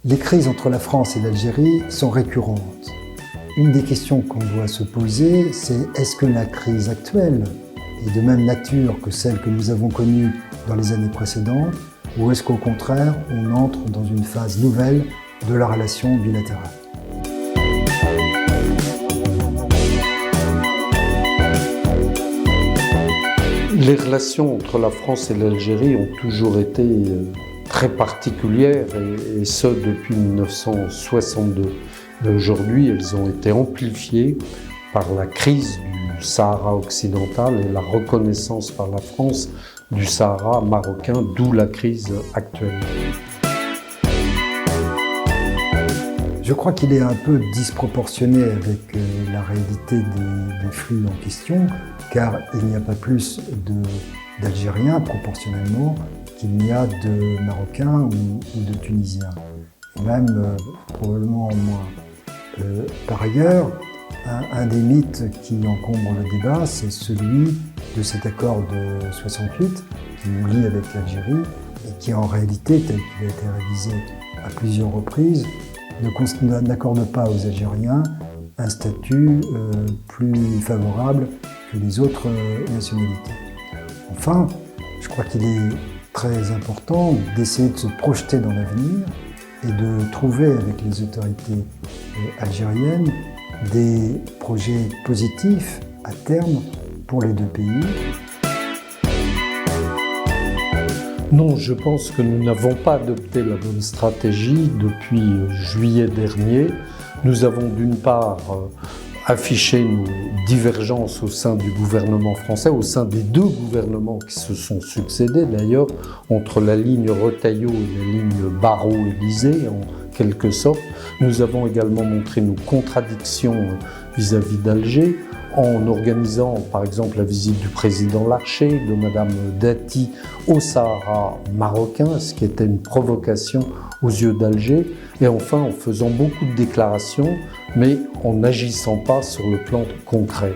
Les crises entre la France et l'Algérie sont récurrentes. Une des questions qu'on doit se poser, c'est est-ce que la crise actuelle est de même nature que celle que nous avons connue dans les années précédentes, ou est-ce qu'au contraire, on entre dans une phase nouvelle de la relation bilatérale? Les relations entre la France et l'Algérie ont toujours été très particulières, et ce depuis 1962. Mais aujourd'hui, elles ont été amplifiées par la crise du Sahara occidental et la reconnaissance par la France du Sahara marocain, d'où la crise actuelle. Je crois qu'il est un peu disproportionné avec la réalité des flux en question, car il n'y a pas plus d'Algériens proportionnellement qu'il n'y a de Marocains ou de Tunisiens, et même probablement moins. Par ailleurs, un des mythes qui encombre le débat, c'est celui de cet accord de 68 qui nous lie avec l'Algérie et qui en réalité, tel qu'il a été révisé à plusieurs reprises, n'accorde pas aux Algériens un statut plus favorable que les autres nationalités. Enfin, je crois qu'il est très important d'essayer de se projeter dans l'avenir et de trouver avec les autorités algériennes des projets positifs à terme pour les deux pays. Non, je pense que nous n'avons pas adopté la bonne stratégie depuis juillet dernier. Nous avons d'une part affiché nos divergences au sein du gouvernement français, au sein des deux gouvernements qui se sont succédés d'ailleurs, entre la ligne Retailleau et la ligne Barrot-Élysée en quelque sorte. Nous avons également montré nos contradictions vis-à-vis d'Alger, en organisant par exemple la visite du président Larcher, de Madame Dati au Sahara marocain, ce qui était une provocation aux yeux d'Alger, et enfin en faisant beaucoup de déclarations, mais en n'agissant pas sur le plan concret.